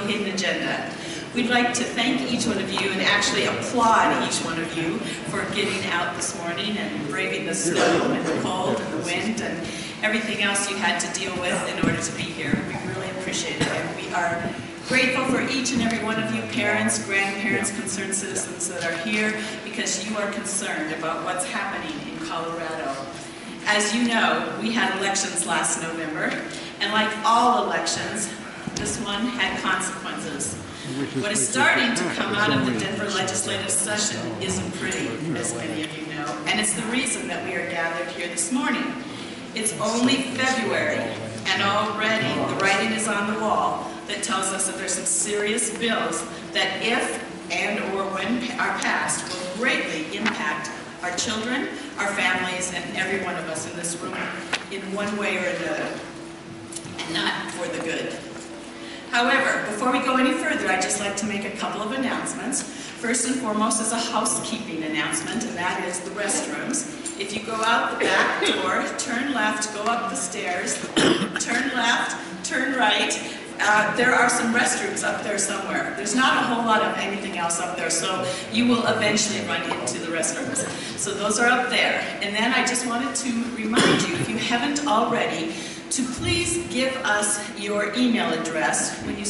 hidden agenda. We'd like to thank each one of you and actually applaud each one of you for getting out this morning and braving the snow and the cold and the wind and everything else you had to deal with in order to be here. We really appreciate it, and we are grateful for each and every one of you, parents, grandparents, concerned citizens that are here, because you are concerned about what's happening in Colorado. As you know, we had elections last November, and like all elections, this one had consequences. What is starting to come out of the Denver legislative session isn't pretty, as many of you know, and it's the reason that we are gathered here this morning. It's only February, and already the writing is on the wall that tells us that there's some serious bills that, if and or when are passed, will greatly impact our children, our families, and every one of us in this room in one way or another, and not for the good. However, before we go any further, I'd just like to make a couple of announcements. First and foremost is a housekeeping announcement, and that is the restrooms. If you go out the back door, turn left, go up the stairs, turn left, turn right. There are some restrooms up there somewhere. There's not a whole lot of anything else up there, so you will eventually run into the restrooms. So those are up there. And then I just wanted to remind you, if you haven't already, to please give us your email address. When you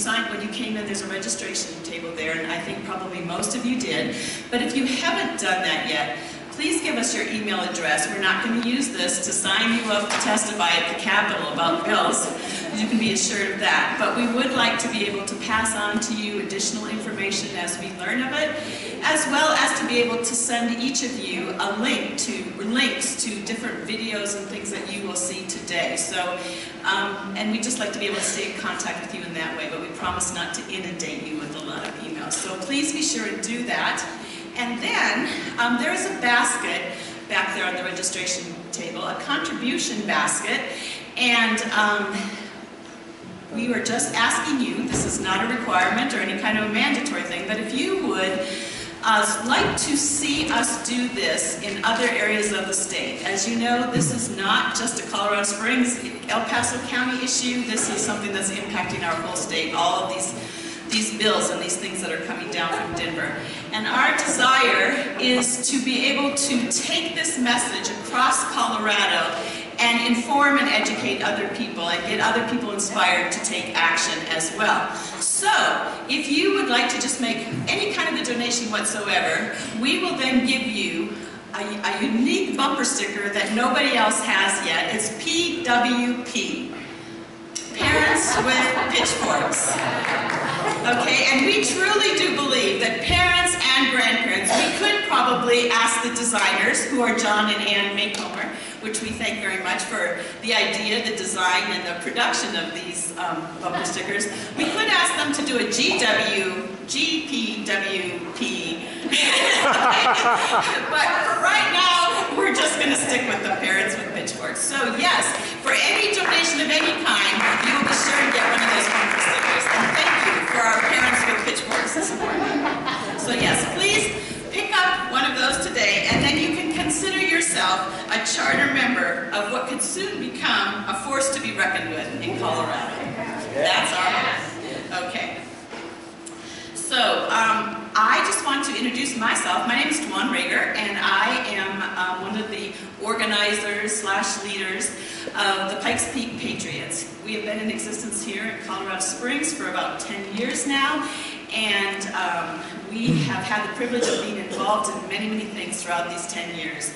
came in, there's a registration table there, and I think probably most of you did. But if you haven't done that yet, please give us your email address. We're not going to use this to sign you up to testify at the Capitol about bills. You can be assured of that. But we would like to be able to pass on to you additional information as we learn of it, as well as to be able to send each of you a links to different videos and things that you will see today. So, and we'd just like to be able to stay in contact with you in that way, but we promise not to inundate you with a lot of emails. So please be sure to do that. And then there is a basket back there on the registration table, a contribution basket, and we were just asking you, this is not a requirement or any kind of a mandatory thing, but if you would like to see us do this in other areas of the state. As you know, this is not just a Colorado Springs, El Paso County issue. This is something that's impacting our whole state, all of these bills and these things that are coming down from Denver. And our desire is to be able to take this message across Colorado and inform and educate other people and get other people inspired to take action as well. So, if you would like to just make any kind of a donation whatsoever, we will then give you a unique bumper sticker that nobody else has yet. It's PWP. Parents with Pitchforks. Okay, and we truly do believe that parents and grandparents, we could probably ask the designers, who are John and Ann Maycomer, which we thank very much for the idea, the design, and the production of these bumper stickers. We could ask them to do a GPWP. But for right now, we're just going to stick with the parents with pitchforks. So yes, for any donation of any kind, you will be sure to get one of those bumper stickers. And thank you for our parents with pitchforks this morning. So yes, please pick up one of those today, and then you can consider yourself a charter member of what could soon become a force to be reckoned with in Colorado. That's our hope. Okay. So, I just want to introduce myself. My name is Dwan Rager, and I am one of the organizers / leaders of the Pikes Peak Patriots. We have been in existence here in Colorado Springs for about 10 years now, and we have had the privilege of being involved in many, many things throughout these 10 years.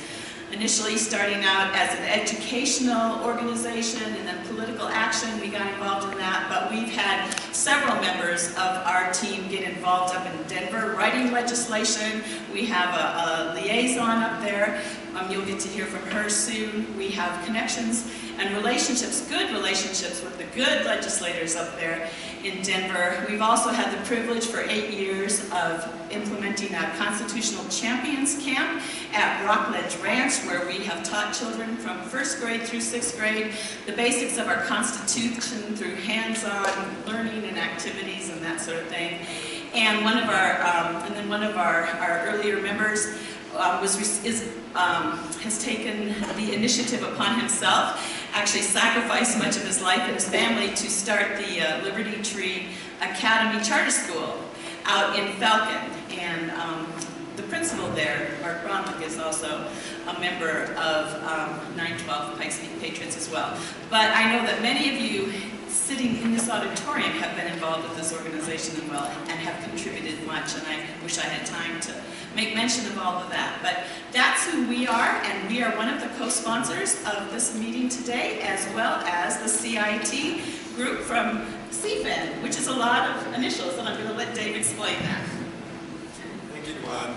Initially starting out as an educational organization and then political action, we got involved in that, but we've had several members of our team get involved up in Denver writing legislation. We have a liaison up there. You'll get to hear from her soon. We have connections and relationships, good relationships with the good legislators up there in Denver. We've also had the privilege for 8 years of implementing a Constitutional Champions Camp at Rockledge Ranch, where we have taught children from 1st grade through 6th grade the basics of our Constitution through hands-on learning and activities and that sort of thing. And one of our earlier members has taken the initiative upon himself, actually sacrificed much of his life and his family to start the Liberty Tree Academy Charter School out in Falcon. And the principal there, Mark Bromwick, is also a member of 912 Pikes Peak Patriots as well. But I know that many of you sitting in this auditorium have been involved with this organization as well and have contributed much, and I wish I had time to make mention of all of that. But that's who we are, and we are one of the co-sponsors of this meeting today, as well as the CIT group from CFIN, which is a lot of initials, and I'm going to let Dave explain that. Thank you, Juan.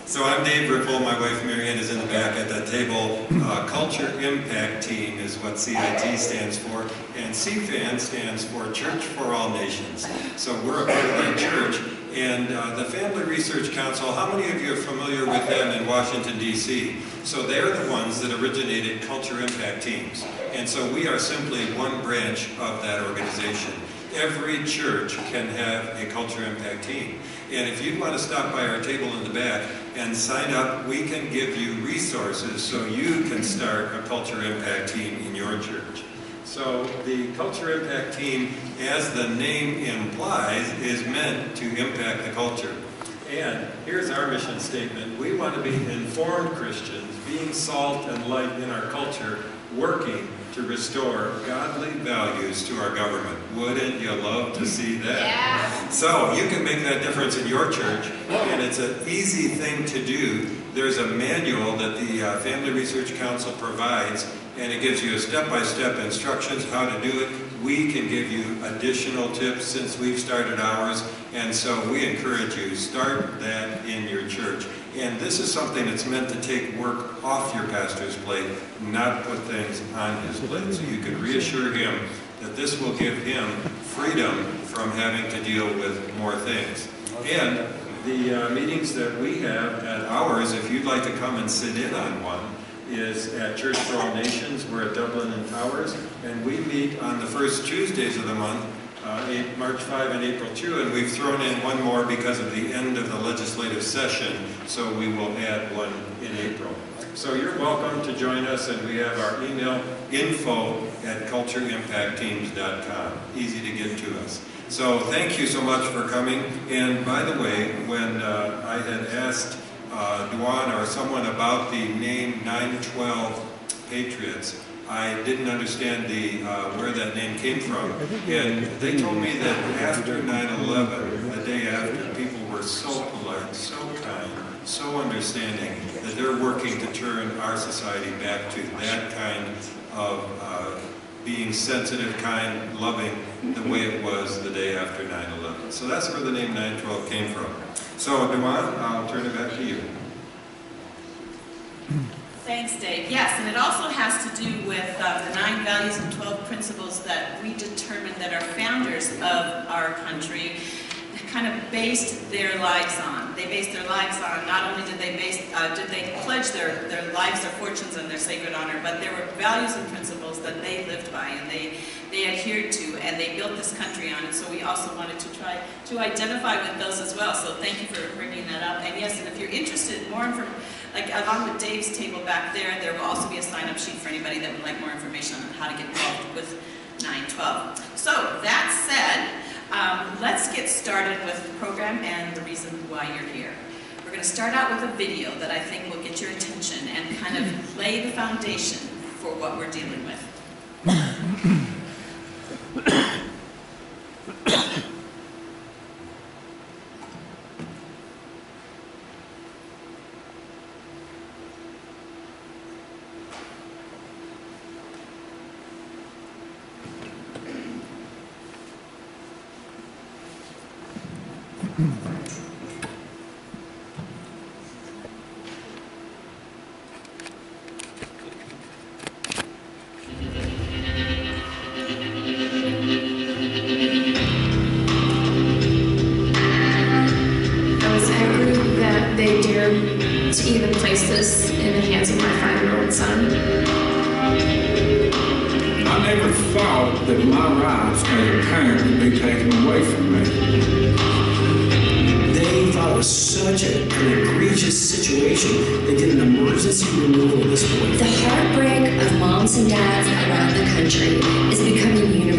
So I'm Dave Ripple. My wife Marianne is in the back at that table. Culture Impact Team is what CIT stands for, and CFAN stands for Church for All Nations. So we're a part of that church. And the Family Research Council, how many of you are familiar with them in Washington, D.C.? So they're the ones that originated Culture Impact Teams. And so we are simply one branch of that organization. Every church can have a Culture Impact Team. And if you want to stop by our table in the back and sign up, we can give you resources so you can start a Culture Impact Team in your church. So the Culture Impact Team, as the name implies, is meant to impact the culture. And here's our mission statement. We want to be informed Christians, being salt and light in our culture, working to restore godly values to our government. Wouldn't you love to see that? Yeah. So you can make that difference in your church, and it's an easy thing to do. There's a manual that the Family Research Council provides, and it gives you a step-by-step instructions how to do it. We can give you additional tips since we've started ours, and so we encourage you, start that in your church. And this is something that's meant to take work off your pastor's plate, not put things on his plate. So you can reassure him that this will give him freedom from having to deal with more things. And the meetings that we have at ours, if you'd like to come and sit in on one, is at Church for All Nations. We're at Dublin and Towers, and we meet on the first Tuesdays of the month, March 5 and April 2, and we've thrown in one more because of the end of the legislative session, so we will add one in April. So you're welcome to join us, and we have our email, info@cultureimpactteams.com. Easy to get to us. So thank you so much for coming, and by the way, when I had asked Duan or someone about the name 912 Patriots, I didn't understand where that name came from. And they told me that after 9/11, the day after, people were so polite, so kind, so understanding, that they're working to turn our society back to that kind of being sensitive, kind, loving, the way it was the day after 9/11. So that's where the name 912 came from. So, Duan, I'll turn it back to you. Thanks, Dave. Yes, and it also has to do with the 9 values and 12 principles that we determined that our founders of our country kind of based their lives on. They based their lives on, not only did they pledge their lives, their fortunes, and their sacred honor, but there were values and principles that they lived by and they adhered to, and they built this country on it. So we also wanted to try to identify with those as well. So thank you for bringing that up. And yes, and if you're interested more information, like along with Dave's table back there, there will also be a sign-up sheet for anybody that would like more information on how to get involved with 912. So that said, let's get started with the program and the reason why you're here. We're going to start out with a video that I think will get your attention and kind of lay the foundation for what we're dealing with.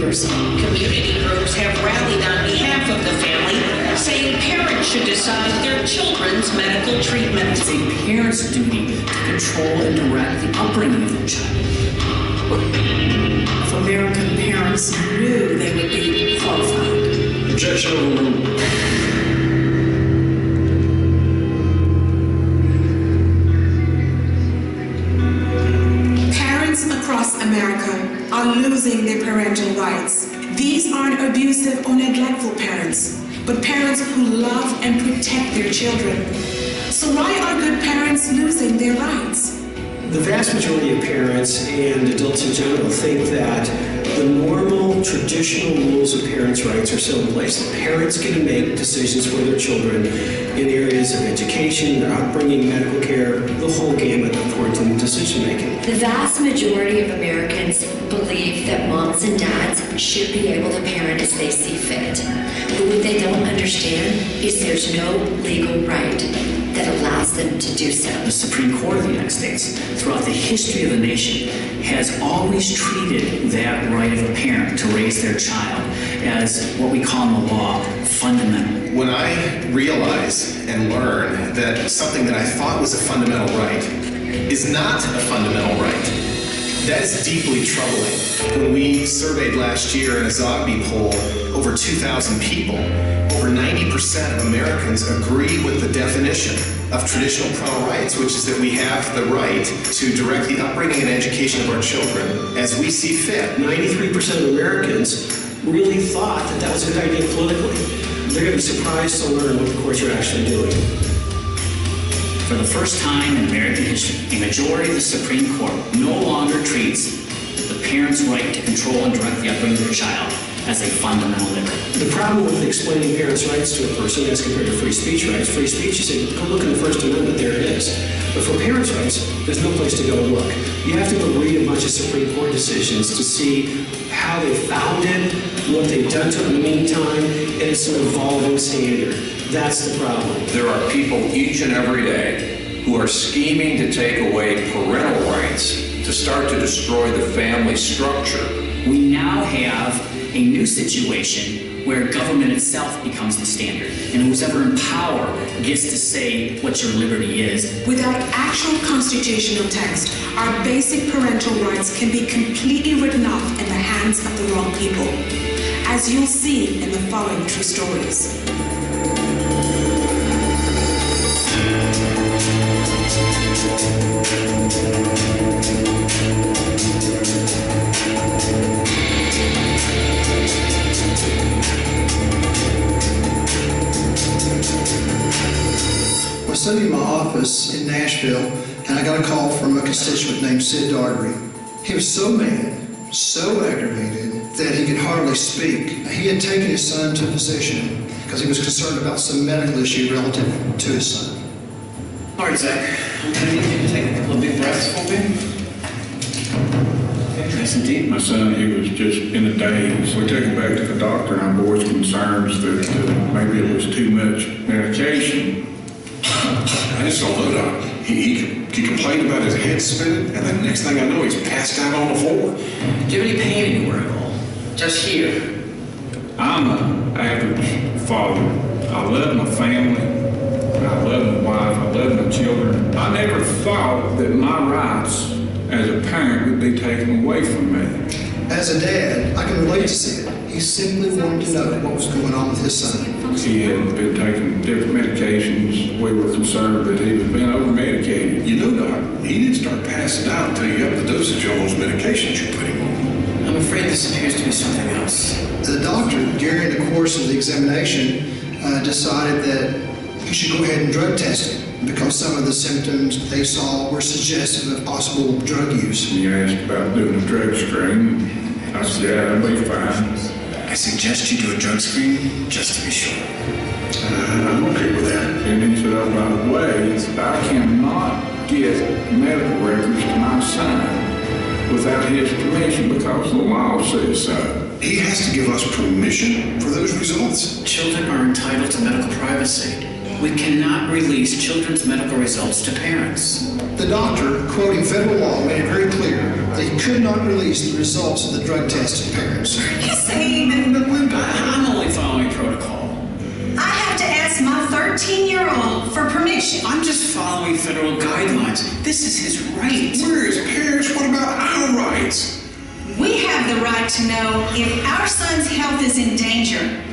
Community groups have rallied on behalf of to decide their children's medical treatment. It's a parent's duty to control and direct the upbringing of their child. If American parents knew, they would be horrified. Objection overruled. Parents across America are losing their parental rights. These aren't abusive or neglectful parents, but parents who love and protect their children. So why are good parents losing their rights? The vast majority of parents and adults in general think that the normal, traditional rules of parents' rights are still in place. That parents get to make decisions for their children in areas of education, their upbringing, medical care, the whole gamut of parenting decision-making. The vast majority of Americans believe that moms and dads should be able to parent as they see fit. But what they don't understand is there's no legal right that allows them to do so. The Supreme Court of the United States, throughout the history of the nation, has always treated that right of a parent to raise their child as what we call in the law fundamental. When I realize and learn that something that I thought was a fundamental right is not a fundamental right, that is deeply troubling. When we surveyed last year in a Zogby poll over 2,000 people, over 90% of Americans agree with the definition of traditional parental rights, which is that we have the right to direct the upbringing and education of our children as we see fit. 93% of Americans really thought that that was a good idea politically. They're going to be surprised to learn what the courts are actually doing. For the first time in American history, a majority of the Supreme Court no longer treats the parent's right to control and direct the upbringing of their child as a fundamental liberty. The problem with explaining parents' rights to a person as compared to free speech rights, free speech, you say, go look in the First Amendment, there it is. But for parents' rights, there's no place to go and look. You have to go read a bunch of Supreme Court decisions to see how they found it, what they've done to it in the meantime, and it's an evolving standard. That's the problem. There are people each and every day who are scheming to take away parental rights to start to destroy the family structure. We now have a new situation where government itself becomes the standard, and who's ever in power gets to say what your liberty is. Without actual constitutional text, our basic parental rights can be completely written off in the hands of the wrong people, as you'll see in the following true stories. I was sitting in my office in Nashville, and I got a call from a constituent named Sid Dartery. He was so mad, so aggravated, that he could hardly speak. He had taken his son to a physician because he was concerned about some medical issue relative to his son. All right, Zach, I'm going to need you to take a couple of big breaths for me. Nice and deep. My son, he was just in a daze. We took him back to the doctor, and I voiced concerns that maybe it was too much medication. I just don't know, Doc. He complained about his head spinning, and the next thing I know, he's passed out on the floor. Do you have any pain anywhere at all? Just here. I'm an average father. I love my family. I love my wife. I love my children. I never thought that my rights as a parent would be taken away from me. As a dad, I can relate to Sid. He simply wanted to know what was going on with his son. He had been taking different medications. We were concerned that he was being over-medicated. You know, Doc, he didn't start passing out until you upped the dosage on those medications you put him on. I'm afraid this appears to be something else. The doctor, during the course of the examination, decided that he should go ahead and drug test him because some of the symptoms they saw were suggestive of possible drug use. He asked about doing a drug screen. I said, yeah, that'll be fine. I suggest you do a drug screen just to be sure. I'm okay with that. And he said, oh, by the way, I cannot get medical records to my son without his permission because the law says so. He has to give us permission for those results. Children are entitled to medical privacy. We cannot release children's medical results to parents. The doctor, quoting federal law, made it very clear that he could not release the results of the drug test to parents. I'm only following protocol. I have to ask my third 13-year-old for permission. I'm just following federal guidelines. This is his right. We're his parents. What about our rights? We have the right to know if our son's health is in danger.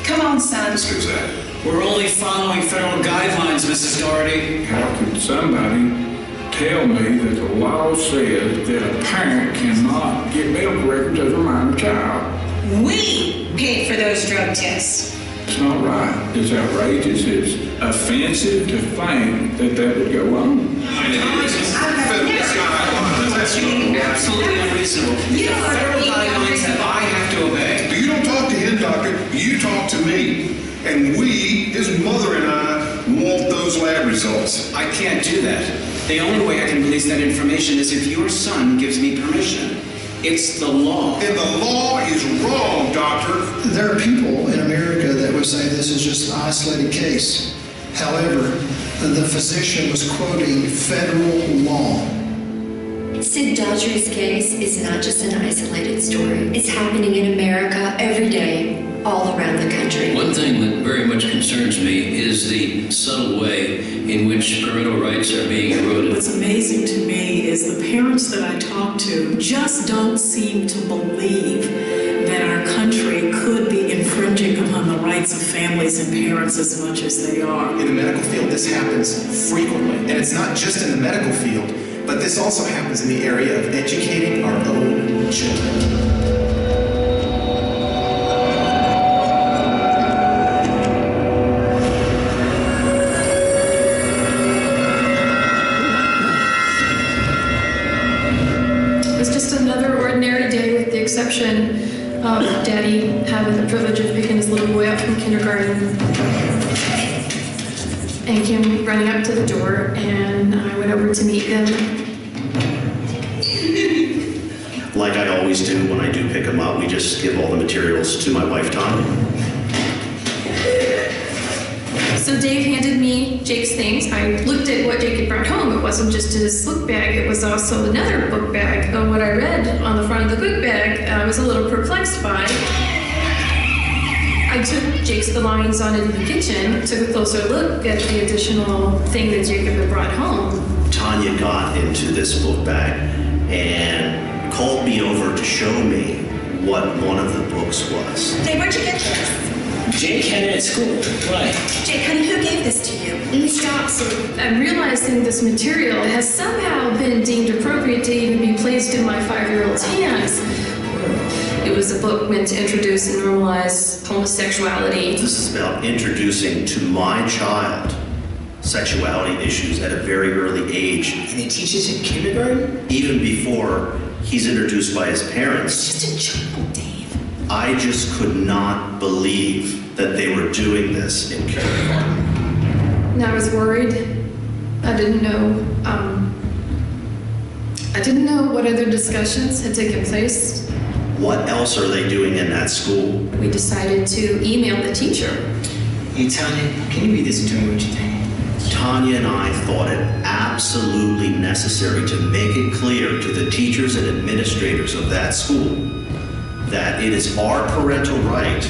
Come on, son. Let's do that. We're only following federal guidelines, Mrs. Doherty. How could somebody tell me that the law says that a parent cannot get medical records of a minor child? We paid for those drug tests. It's not right. It's outrageous. It's offensive to think that that would go on. Absolutely unreasonable. These are federal guidelines that I have to obey. You don't talk to him, doctor. You talk to me. And we, his mother and I, want those lab results. I can't do that. The only way I can release that information is if your son gives me permission. It's the law. And the law is wrong, doctor. There are people in America that would say this is just an isolated case. However, the physician was quoting federal law. Sid Daughtry's case is not just an isolated story. It's happening in America every day, all around the country. One thing that very much concerns me is the subtle way in which parental rights are being eroded. What's amazing to me is the parents that I talk to just don't seem to believe that our country could be infringing upon the rights of families and parents as much as they are. In the medical field, this happens frequently. And it's not just in the medical field, but this also happens in the area of educating our own children. Exception of Daddy having the privilege of picking his little boy up from kindergarten and came running up to the door, and I went over to meet them. Like I always do when I do pick him up, we just give all the materials to my wife, Tanya. So Dave handed me Jake's things. I looked at what Jake had brought home. It wasn't just his book bag, it was also another book bag. What I read on the front of the book bag, I was a little perplexed by. I took Jake's belongings on into the kitchen, took a closer look at the additional thing that Jacob had brought home. Tanya got into this book bag and called me over to show me what one of the books was. Dave, where'd you get this? Jake had it at school. Why? Jake, honey, who gave this to you? Miss Johnson. I'm realizing this material has somehow been deemed appropriate to even be placed in my 5-year-old's hands. It was a book meant to introduce and normalize homosexuality. This is about introducing to my child sexuality issues at a very early age. And he teaches in kindergarten? Even before he's introduced by his parents. Just a child, Dave. I just could not believe that they were doing this in kindergarten. And I was worried. I didn't know what other discussions had taken place. What else are they doing in that school? We decided to email the teacher. Hey, Tanya, can you read this and tell me what you think? Tanya and I thought it absolutely necessary to make it clear to the teachers and administrators of that school that it is our parental right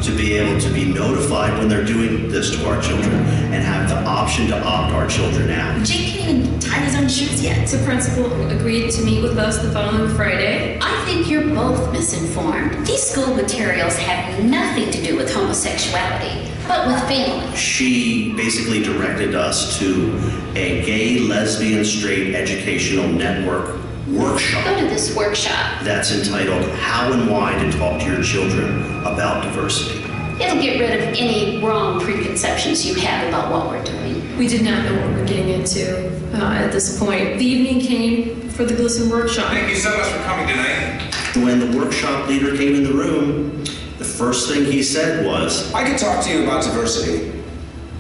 to be able to be notified when they're doing this to our children and have the option to opt our children out. Jake can't even tie his own shoes yet. The principal agreed to meet with us the following Friday. I think you're both misinformed. These school materials have nothing to do with homosexuality, but with family. She basically directed us to a gay, lesbian, straight educational network workshop. Go to this workshop. That's entitled How and Why to Talk to Your Children About Diversity. It'll get rid of any wrong preconceptions you have about what we're doing. We did not know what we were getting into at this point. The evening came for the GLSEN workshop. Thank you so much for coming tonight. When the workshop leader came in the room, the first thing he said was, I could talk to you about diversity,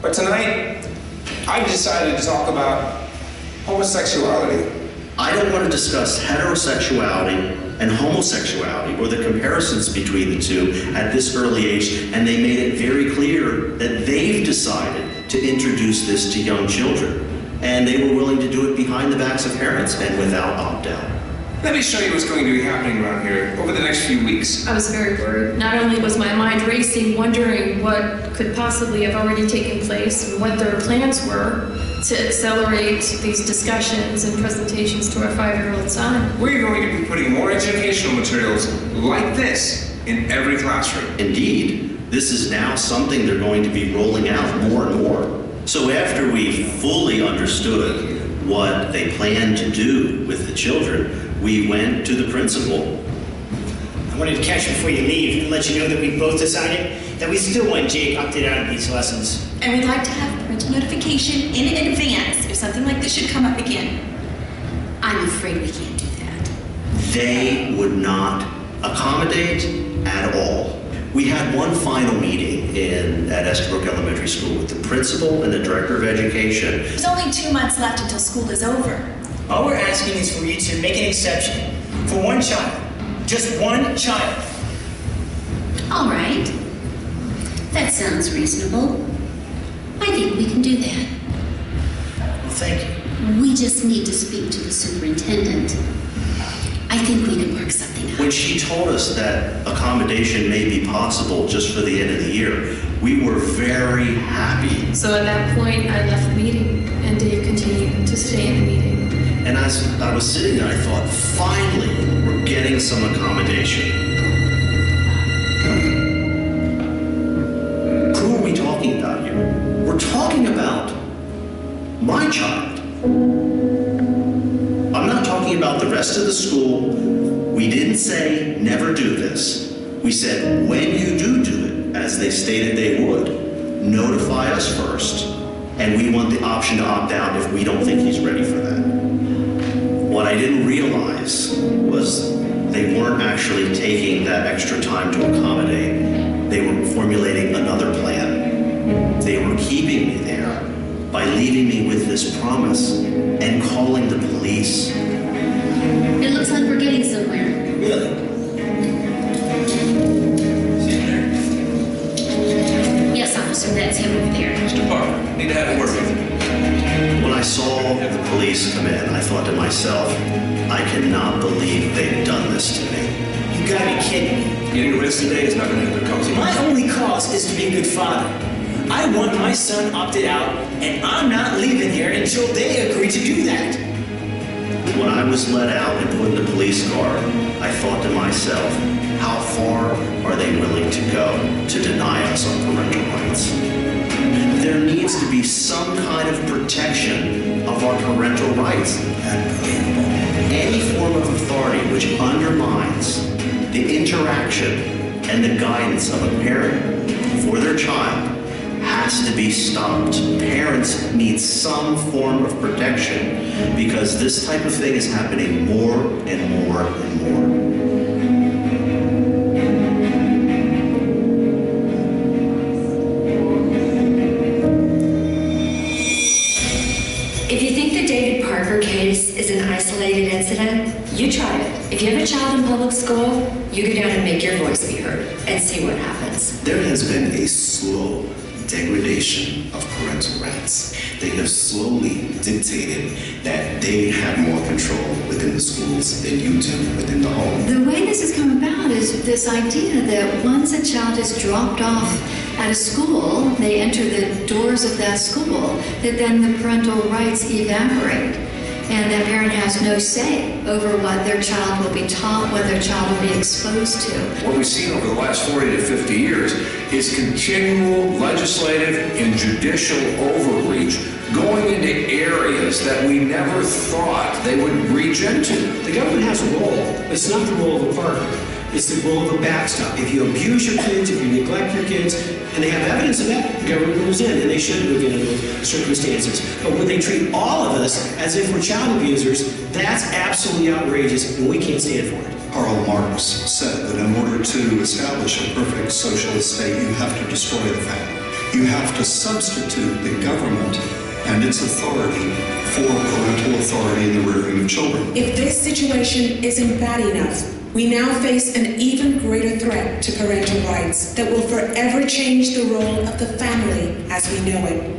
but tonight I decided to talk about homosexuality. I don't want to discuss heterosexuality and homosexuality or the comparisons between the two at this early age, and they made it very clear that they've decided to introduce this to young children, and they were willing to do it behind the backs of parents and without opt-out. Let me show you what's going to be happening around here over the next few weeks. I was very worried. Not only was my mind racing, wondering what could possibly have already taken place, and what their plans were to accelerate these discussions and presentations to our 5-year-old son. We're going to be putting more educational materials like this in every classroom. Indeed, this is now something they're going to be rolling out more and more. So after we fully understood what they planned to do with the children, we went to the principal. I wanted to catch you before you leave and let you know that we both decided that we still want Jake opted out of these lessons. And we'd like to have parental notification in advance if something like this should come up again. I'm afraid we can't do that. They would not accommodate at all. We had one final meeting at Estabrook Elementary School with the principal and the director of education. There's only 2 months left until school is over. All we're asking is for you to make an exception for one child. Just one child. All right. That sounds reasonable. I think we can do that. Well, thank you. We just need to speak to the superintendent. I think we can work something out. When she told us that accommodation may be possible just for the end of the year, we were very happy. So at that point, I left the meeting, and Dave continued to stay in the meeting. And as I was sitting there, I thought, finally, we're getting some accommodation. Who are we talking about here? We're talking about my child. I'm not talking about the rest of the school. We didn't say never do this. We said when you do it, as they stated they would, notify us first. And we want the option to opt out if we don't think he's ready for that. What I didn't realize was they weren't actually taking that extra time to accommodate. They were formulating another plan. They were keeping me there by leaving me with this promise and calling the police. It looks like we're getting somewhere. Really? Yes, officer, that's him over there. Mr. Parker, need to have a word with you. When I saw the police come in, I thought to myself, I cannot believe they've done this to me. You gotta be kidding me. Getting arrested today is not going to help the cause. My only cause is to be a good father. I want my son opted out, and I'm not leaving here until they agree to do that. When I was let out and put in the police car, I thought to myself, how far are they willing to go to deny us our parental rights? There needs to be some kind of protection of our parental rights. Any form of authority which undermines the interaction and the guidance of a parent for their child has to be stopped. Parents need some form of protection because this type of thing is happening more and more and more. If you think the David Parker case is an isolated incident, you try it. If you have a child in public school, you go down and make your voice be heard and see what happens. There has been a slow degradation of parental rights. They have slowly dictated that they have more control within the schools than you do within the home. The way this has come about is this idea that once a child is dropped off at a school, they enter the doors of that school, that then the parental rights evaporate. And that parent has no say over what their child will be taught, what their child will be exposed to. What we've seen over the last 40 to 50 years is continual legislative and judicial overreach going into areas that we never thought they would reach into. The government has a role. It's not the role of a partner. It's the role of a backstop. If you abuse your kids, if you neglect your kids, and they have evidence of that, the government moves in, and they should move in those circumstances. But when they treat all of us as if we're child abusers, that's absolutely outrageous, and we can't stand for it. Karl Marx said that in order to establish a perfect socialist state, you have to destroy the family. You have to substitute the government and its authority for parental authority in the rearing of children. If this situation isn't bad enough, we now face an even greater threat to parental rights that will forever change the role of the family as we know it.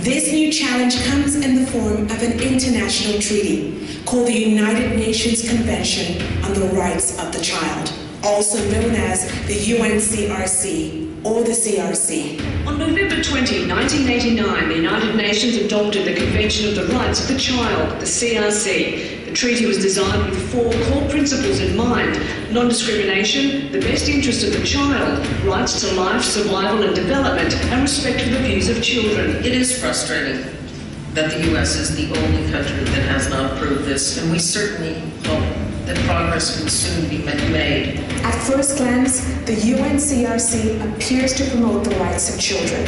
This new challenge comes in the form of an international treaty called the United Nations Convention on the Rights of the Child, also known as the UNCRC. or the CRC. On November 20, 1989, the United Nations adopted the Convention of the Rights of the Child, the CRC. The treaty was designed with 4 core principles in mind: non-discrimination, the best interest of the child, rights to life, survival and development, and respect for the views of children. It is frustrating that the U.S. is the only country that has not approved this, and we certainly hope that progress can soon be made. At first glance, the UNCRC appears to promote the rights of children.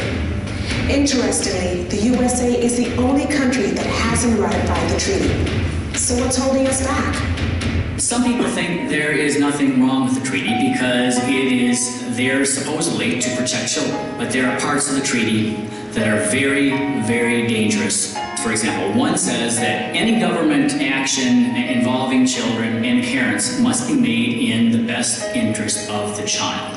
Interestingly, the USA is the only country that hasn't ratified the treaty. So what's holding us back? Some people think there is nothing wrong with the treaty because it is there supposedly to protect children. But there are parts of the treaty that are very, very dangerous. For example, one says that any government action involving children and parents must be made in the best interest of the child.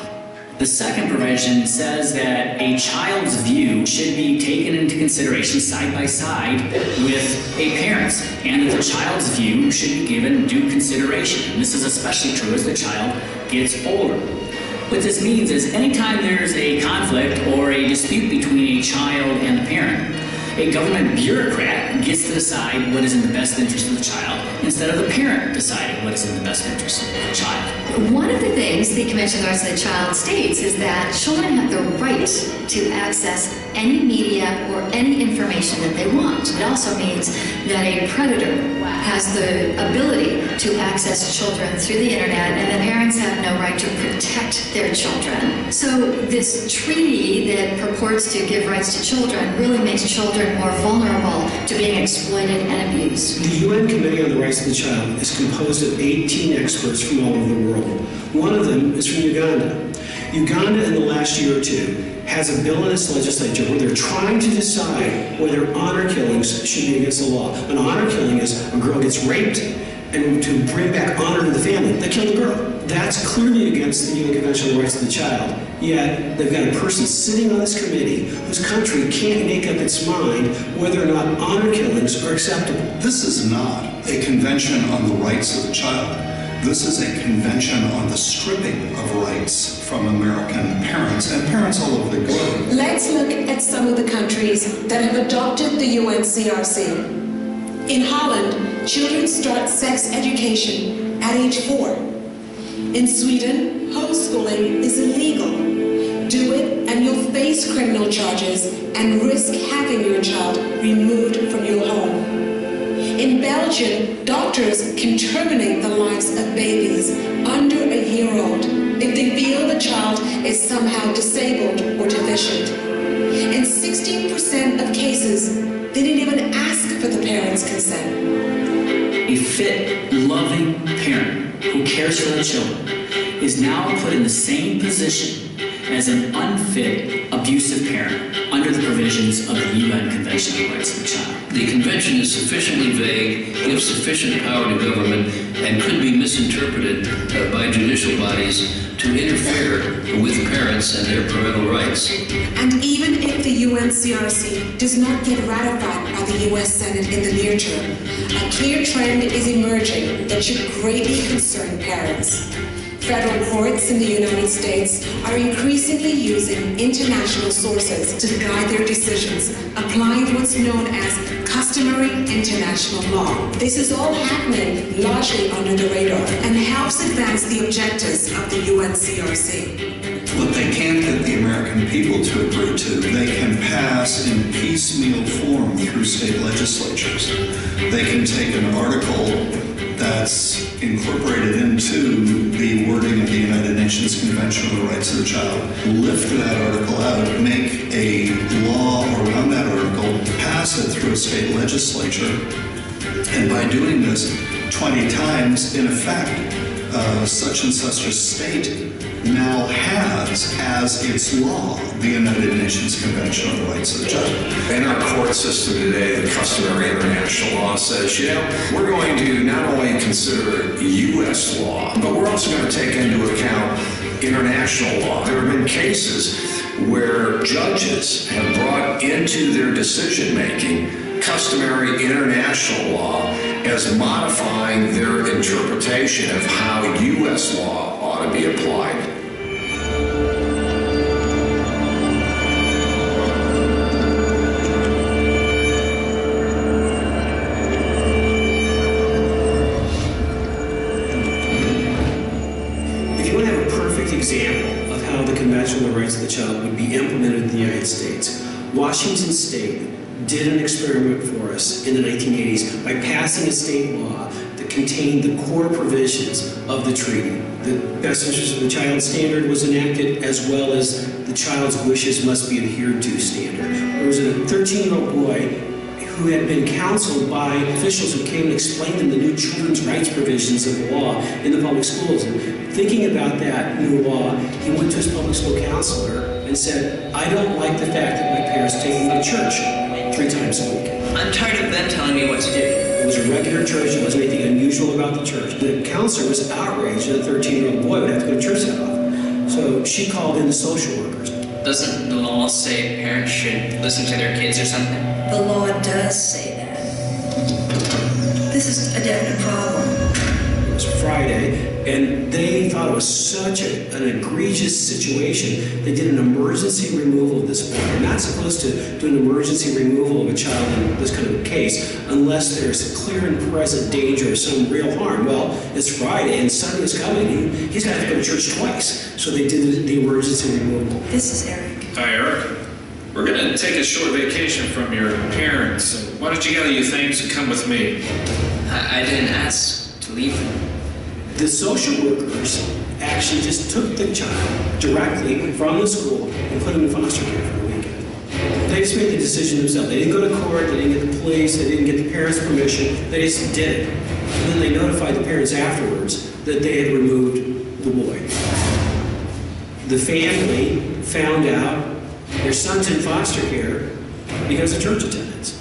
The second provision says that a child's view should be taken into consideration side by side with a parent's, and that the child's view should be given due consideration. And this is especially true as the child gets older. What this means is anytime there's a conflict or a dispute between a child and the parent, a government bureaucrat gets to decide what is in the best interest of the child instead of the parent deciding what is in the best interest of the child. One of the things the Convention on the Rights of the Child states is that children have the right to access any media or any information that they want. It also means that a predator has the ability to access children through the internet, and the parents have no right to protect their children. So this treaty that purports to give rights to children really makes children more vulnerable to being exploited and abused. The UN Committee on the Rights of the Child is composed of 18 experts from all over the world. One of them is from Uganda. Uganda, in the last year or two, has a bill in its legislature where they're trying to decide whether honor killings should be against the law. An honor killing is a girl gets raped, and to bring back honor to the family, they kill the girl. That's clearly against the UN Convention on the Rights of the Child. Yet, they've got a person sitting on this committee whose country can't make up its mind whether or not honor killings are acceptable. This is not a convention on the rights of the child. This is a convention on the stripping of rights from American parents and parents all over the globe. Let's look at some of the countries that have adopted the UNCRC. In Holland, children start sex education at age 4. In Sweden, homeschooling is illegal. Do it and you'll face criminal charges and risk having your child removed from your home. In Belgium, doctors can terminate the lives of babies under a year-old if they feel the child is somehow disabled or deficient. In 16% of cases, they didn't even ask for the parents' consent. A fit, loving parent who cares for their children is now put in the same position as an unfit, abusive parent under the provisions of the UN Convention on the Rights of the Child. The convention is sufficiently vague, gives sufficient power to government, and could be misinterpreted by judicial bodies to interfere with parents and their parental rights. And even if the UNCRC does not get ratified by the U.S. Senate in the near term, a clear trend is emerging that should greatly concern parents. Federal courts in the United States are increasingly using international sources to guide their decisions, applying what's known as customary international law. This is all happening largely under the radar and helps advance the objectives of the UNCRC. What they can't get the American people to agree to, they can pass in piecemeal form through state legislatures. They can take an article that's incorporated into the wording of the United Nations Convention on the Rights of the Child, lift that article out, make a law around that article, pass it through a state legislature, and by doing this 20 times, in effect, such and such a state now has as its law the United Nations Convention on the Rights of the Child. In our court system today, the customary international law says, we're going to not only consider U.S. law, but we're also going to take into account international law. There have been cases where judges have brought into their decision-making customary international law as modifying their interpretation of how U.S. law ought to be applied. United States. Washington State did an experiment for us in the 1980s by passing a state law that contained the core provisions of the treaty. The best interest of the child standard was enacted, as well as the child's wishes must be adhered to standard. There was a 13-year-old boy who had been counseled by officials who came and explained to him the new children's rights provisions of the law in the public schools. And thinking about that new law, he went to his public school counselor and said, I don't like the fact that my parents take me to church 3 times a week. I'm tired of them telling me what to do. It was a regular church. There wasn't anything unusual about the church. The counselor was outraged that a 13-year-old boy would have to go to church that often. So she called in the social workers. Doesn't the law say parents should listen to their kids or something? The law does say that. This is a definite problem. It was Friday, and they thought it was such an egregious situation. They did an emergency removal of this boy. You're not supposed to do an emergency removal of a child in this kind of a case unless there's clear and present danger of some real harm. Well, it's Friday, and Sunday is coming. He's going to have to go to church twice. So they did the emergency removal. This is Eric. Hi, Eric. We're going to take a short vacation from your parents. So why don't you gather your things and come with me? I didn't ask to leave. The social workers actually just took the child directly from the school and put him in foster care for the weekend. They just made the decision themselves. They didn't go to court, they didn't get the police, they didn't get the parents' permission, they just did it. And then they notified the parents afterwards that they had removed the boy. The family found out their son's in foster care because of church attendance.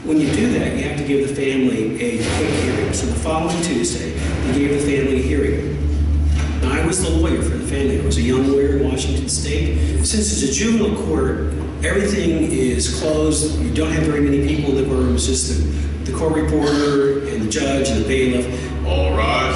When you do that, you have to give the family a quick hearing. So the following Tuesday, they gave the family a hearing. Now, I was the lawyer for the family. I was a young lawyer in Washington State. Since it's a juvenile court, everything is closed. You don't have very many people in the room. It's just the court reporter and the judge and the bailiff. All right.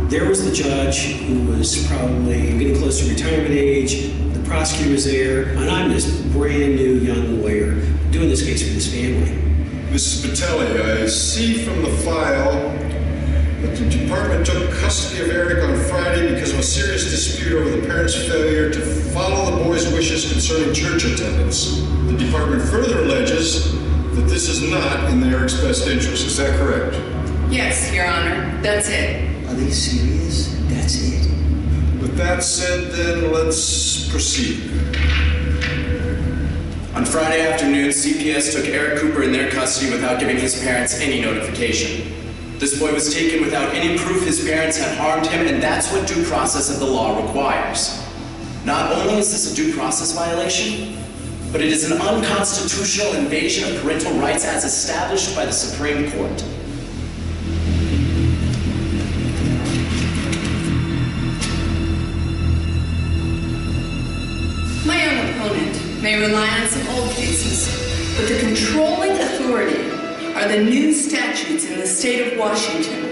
There was the judge who was probably getting close to retirement age. The prosecutor was there, and I'm this brand new young lawyer doing this case for this family. Mrs. Patelli, I see from the file that the department took custody of Eric on Friday because of a serious dispute over the parents' failure to follow the boy's wishes concerning church attendance. The department further alleges that this is not in Eric's best interest. Is that correct? Yes, Your Honor. That's it. Are they serious? That's it? With that said, then, let's proceed. On Friday afternoon, CPS took Eric Cooper in their custody without giving his parents any notification. This boy was taken without any proof his parents had harmed him, and that's what due process of the law requires. Not only is this a due process violation, but it is an unconstitutional invasion of parental rights as established by the Supreme Court. My young opponent may rely on some old cases, but the controlling authority are the new statutes in the state of Washington,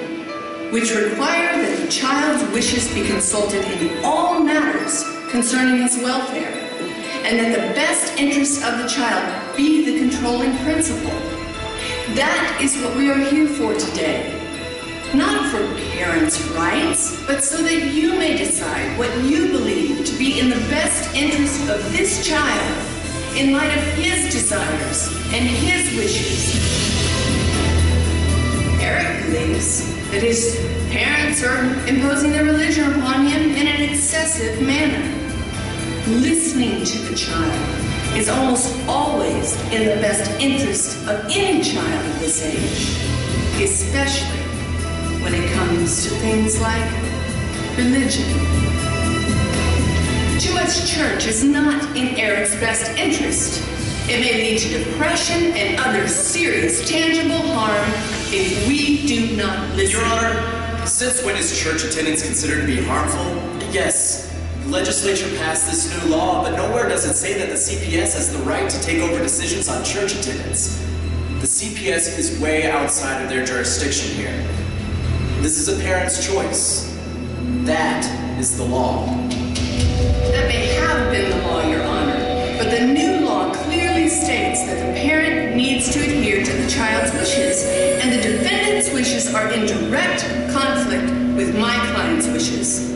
which require that the child's wishes be consulted in all matters concerning his welfare, and that the best interests of the child be the controlling principle. That is what we are here for today. Not for parents' rights, but so that you may decide what you believe to be in the best interest of this child in light of his desires and his wishes. Eric believes that his parents are imposing their religion upon him in an excessive manner. Listening to the child is almost always in the best interest of any child of this age, especially when it comes to things like religion. Too much church is not in Eric's best interest. It may lead to depression and other serious tangible harm if we do not listen. Your Honor, since when is church attendance considered to be harmful? Yes, the legislature passed this new law, but nowhere does it say that the CPS has the right to take over decisions on church attendance. The CPS is way outside of their jurisdiction here. This is a parent's choice. That is the law. That may have been the law, Your Honor, but the new law clearly states that the parent needs to adhere to the child's wishes, and the defendant's wishes are in direct conflict with my client's wishes.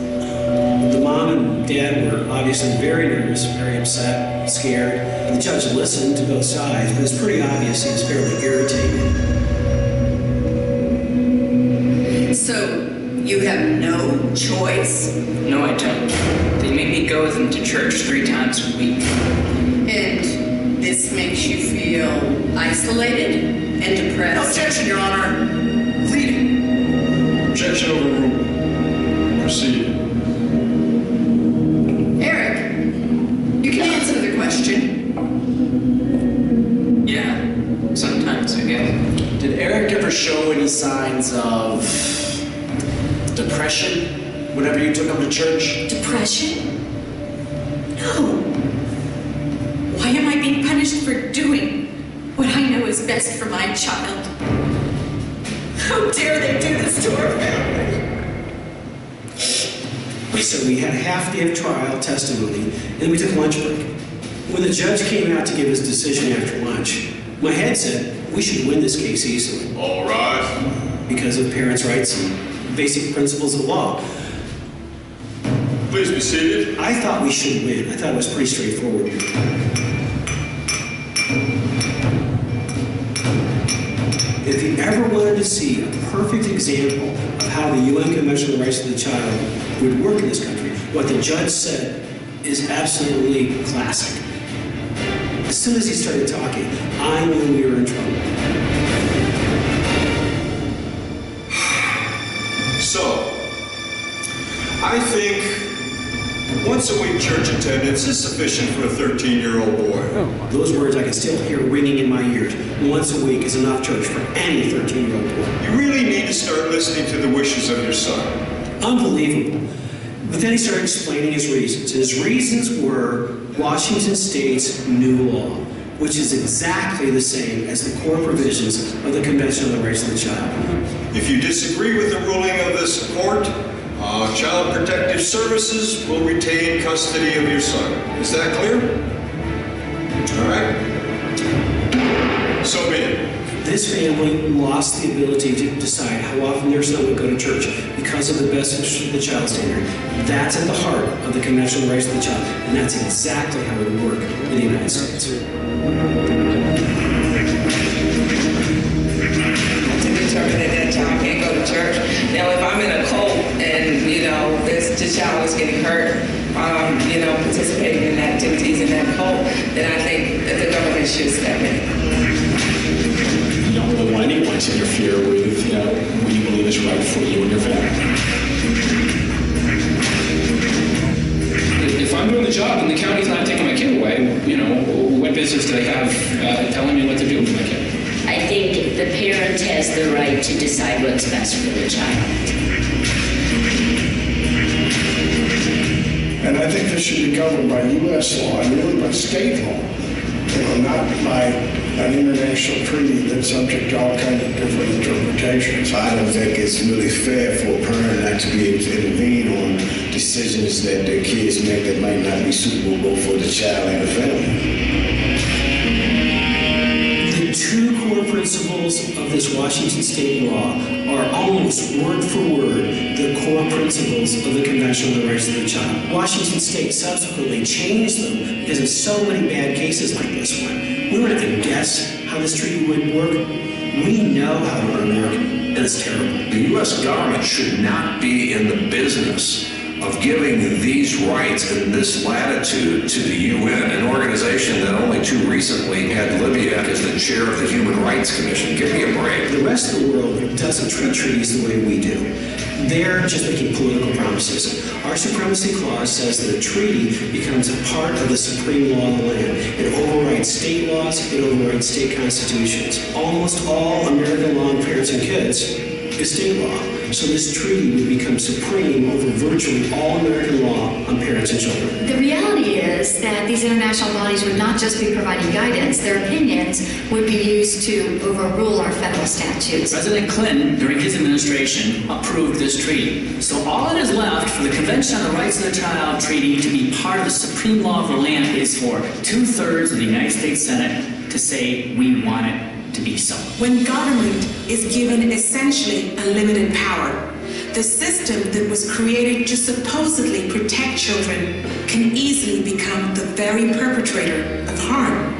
The mom and dad were obviously very nervous, very upset, scared. The judge listened to both sides, but it's pretty obvious he was fairly irritated. So, you have no choice? No, I don't. They make me go with them to church 3 times a week. And this makes you feel isolated and depressed? Objection, Your Honor. Pleading. Objection overruled. Proceed. Eric, you can answer the question. Yeah, sometimes, I guess. Did Eric ever show any signs of depression whenever you took him to church? Depression? No. Why am I being punished for doing what I know is best for my child? How dare they do this to our family? So we had a half day of trial, testimony, and then we took a lunch break. When the judge came out to give his decision after lunch, my head said, we should win this case easily. All right. Because of parents' rights and basic principles of law. Please be seated. I thought we should win. I thought it was pretty straightforward. If you ever wanted to see a perfect example of how the UN Convention on the Rights of the Child would work in this country, what the judge said is absolutely classic. As soon as he started talking, I knew we were in trouble. So, I think once a week church attendance is sufficient for a 13-year-old boy. Those words I can still hear ringing in my ears. Once a week is enough church for any 13-year-old boy. You really need to start listening to the wishes of your son. Unbelievable. But then he started explaining his reasons. His reasons were Washington State's new law, which is exactly the same as the core provisions of the Convention on the Rights of the Child. If you disagree with the ruling of this court, Child Protective Services will retain custody of your son. Is that clear? All right. So be it. This family lost the ability to decide how often their son would go to church because of the best interest of the child standard. That's at the heart of the Convention on the Rights of the Child, and that's exactly how it would work in the United States. To determine that that child can't go to church. Now, if I'm in a cult and, the child is getting hurt, participating in activities in that cult, then I think that the government should step in. You don't really want anyone to interfere with, what you believe is right for you and your family. If I'm doing the job and the county's not taking my kid away, what business do they have telling me what to do with my kid? I think the parent has the right to decide what's best for the child. And I think this should be governed by U.S. law and really by state law, not by an international treaty that's subject to all kinds of different interpretations. I don't think it's really fair for a parent not to be able to intervene on decisions that their kids make that might not be suitable both for the child and the family. The two core principles of this Washington State law are almost word for word the core principles of the Convention on the Rights of the Child. Washington State subsequently changed them because of so many bad cases like this one. We don't have to guess how this treaty would work. We know how it would work, and it's terrible. The U.S. government should not be in the business of giving these rights and this latitude to the UN, an organization that only too recently had Libya as the chair of the Human Rights Commission. Give me a break. The rest of the world doesn't treat treaties the way we do. They're just making political promises. Our Supremacy Clause says that a treaty becomes a part of the supreme law of the land. It overrides state laws, it overrides state constitutions. Almost all American law on parents and kids is state law. So this treaty would become supreme over virtually all American law on parents and children. The reality is that these international bodies would not just be providing guidance, their opinions would be used to overrule our federal statutes. President Clinton, during his administration, approved this treaty. So all that is left for the Convention on the Rights of the Child Treaty to be part of the supreme law of the land is for 2/3 of the United States Senate to say we want it to be so. When government is given essentially unlimited power, the system that was created to supposedly protect children can easily become the very perpetrator of harm.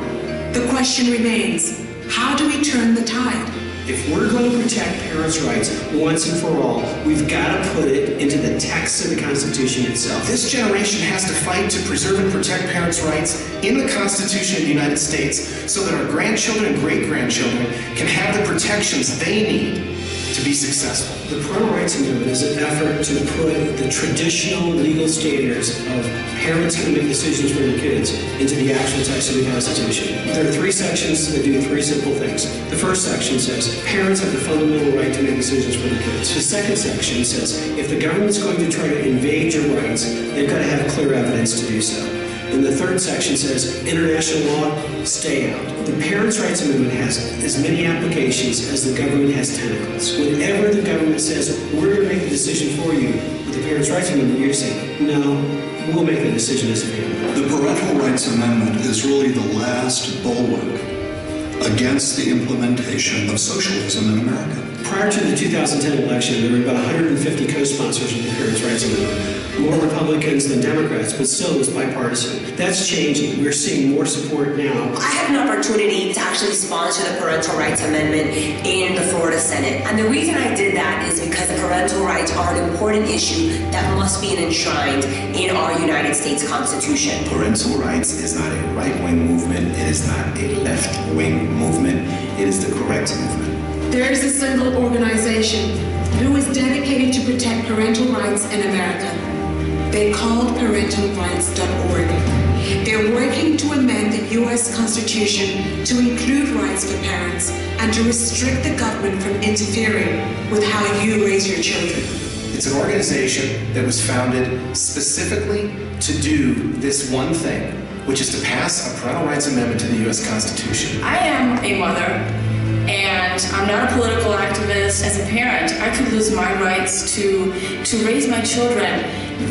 The question remains, how do we turn the tide? If we're going to protect parents' rights once and for all, we've got to put it into the text of the Constitution itself. This generation has to fight to preserve and protect parents' rights in the Constitution of the United States so that our grandchildren and great-grandchildren can have the protections they need to be successful. The Parental Rights Amendment is an effort to put the traditional legal standards of parents can make decisions for their kids into the actual text of the Constitution. There are 3 sections that do 3 simple things. The first section says parents have the fundamental right to make decisions for their kids. The second section says if the government's going to try to invade your rights, they've got to have clear evidence to do so. And the third section says international law, stay out. The Parents' Rights Amendment has as many applications as the government has tentacles. Whenever the government says, we're going to make the decision for you, with the Parents' Rights Amendment, you're saying, no, we'll make the decision as a family. The Parental Rights Amendment is really the last bulwark against the implementation of socialism in America. Prior to the 2010 election, there were about 150 co-sponsors of the Parents' Rights Amendment. More Republicans than Democrats, but still it was bipartisan. That's changing. We're seeing more support now. I had an opportunity to actually sponsor the Parental Rights Amendment in the Florida Senate. And the reason I did that is because the parental rights are an important issue that must be enshrined in our United States Constitution. Parental rights is not a right-wing movement. It is not a left-wing movement. It is the correct movement. There is a single organization who is dedicated to protect parental rights in America. They're called parentalrights.org. They're working to amend the U.S. Constitution to include rights for parents and to restrict the government from interfering with how you raise your children. It's an organization that was founded specifically to do this one thing, which is to pass a parental rights amendment to the U.S. Constitution. I am a mother, and I'm not a political activist. As a parent, I could lose my rights to raise my children.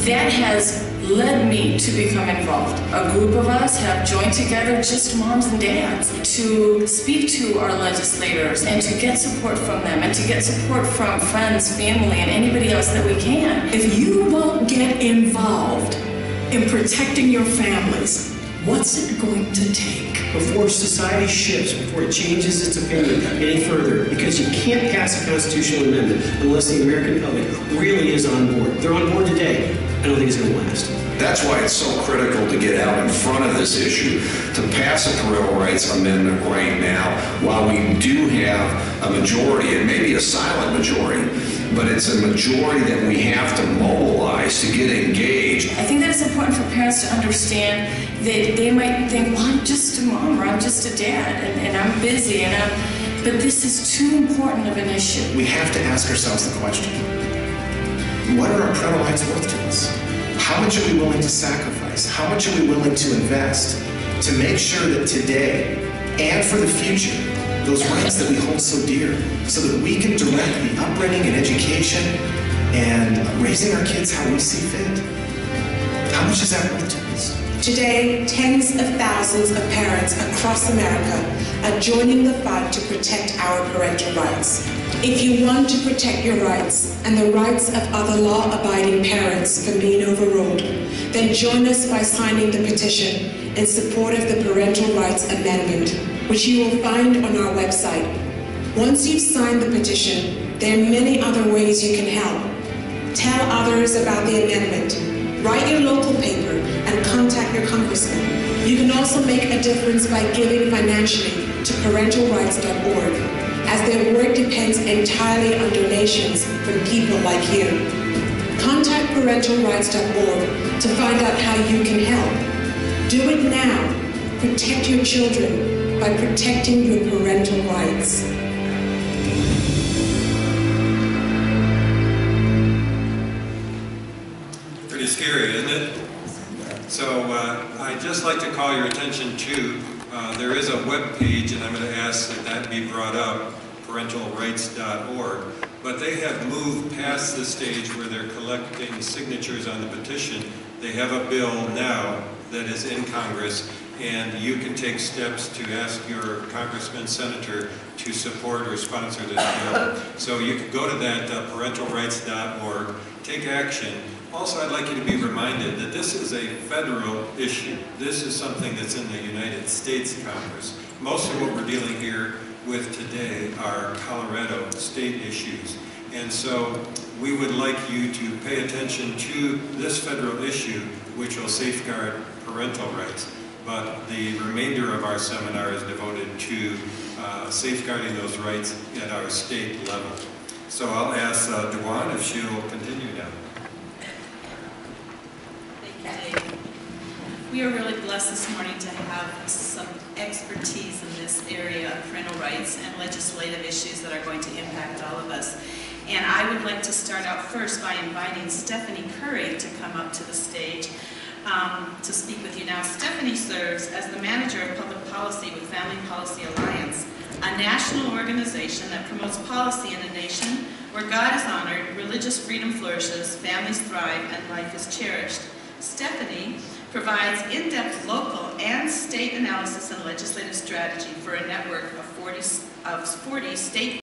That has led me to become involved. A group of us have joined together, just moms and dads, to speak to our legislators and to get support from them and to get support from friends, family, and anybody else that we can. If you won't get involved in protecting your families, what's it going to take? Before society shifts, before it changes its opinion any further, because you can't pass a constitutional amendment unless the American public really is on board. They're on board today. I don't think it's going to last. That's why it's so critical to get out in front of this issue, to pass a parental rights amendment right now, while we do have a majority, it may be a silent majority, but it's a majority that we have to mobilize to get engaged. I think that it's important for parents to understand that they might think, well, I'm just a mom or I'm just a dad and I'm busy, but this is too important of an issue. We have to ask ourselves the question, what are our parental rights worth to us? How much are we willing to sacrifice? How much are we willing to invest to make sure that today and for the future, those rights that we hold so dear, so that we can direct the upbringing and education and raising our kids how we see fit? How much is that worth to us? Today, tens of thousands of parents across America are joining the fight to protect our parental rights. If you want to protect your rights and the rights of other law-abiding parents from being overruled, then join us by signing the petition in support of the Parental Rights Amendment, which you will find on our website. Once you've signed the petition, there are many other ways you can help. Tell others about the amendment. Write your local paper and contact your congressman. You can also make a difference by giving financially to parentalrights.org, as their work depends entirely on donations from people like you. Contact parentalrights.org to find out how you can help. Do it now. Protect your children by protecting your parental rights. Pretty scary, isn't it? So I'd just like to call your attention to, there is a web page, and I'm going to ask that that be brought up, parentalrights.org, but they have moved past the stage where they're collecting signatures on the petition. They have a bill now that is in Congress, and you can take steps to ask your congressman, senator to support or sponsor this bill. So you can go to that parentalrights.org, take action. Also, I'd like you to be reminded that this is a federal issue. This is something that's in the United States Congress. Most of what we're dealing here with today are Colorado state issues. And so we would like you to pay attention to this federal issue, which will safeguard parental rights. But the remainder of our seminar is devoted to safeguarding those rights at our state level. So I'll ask Dewan if she'll continue now. Thank you, Dave. We are really blessed this morning to have some expertise in this area of parental rights and legislative issues that are going to impact all of us. And I would like to start out first by inviting Stephanie Curry to come up to the stage to speak with you now. Stephanie serves as the Manager of Public Policy with Family Policy Alliance, a national organization that promotes policy in a nation where God is honored, religious freedom flourishes, families thrive, and life is cherished. Stephanie provides in-depth local and state analysis and legislative strategy for a network of 40 state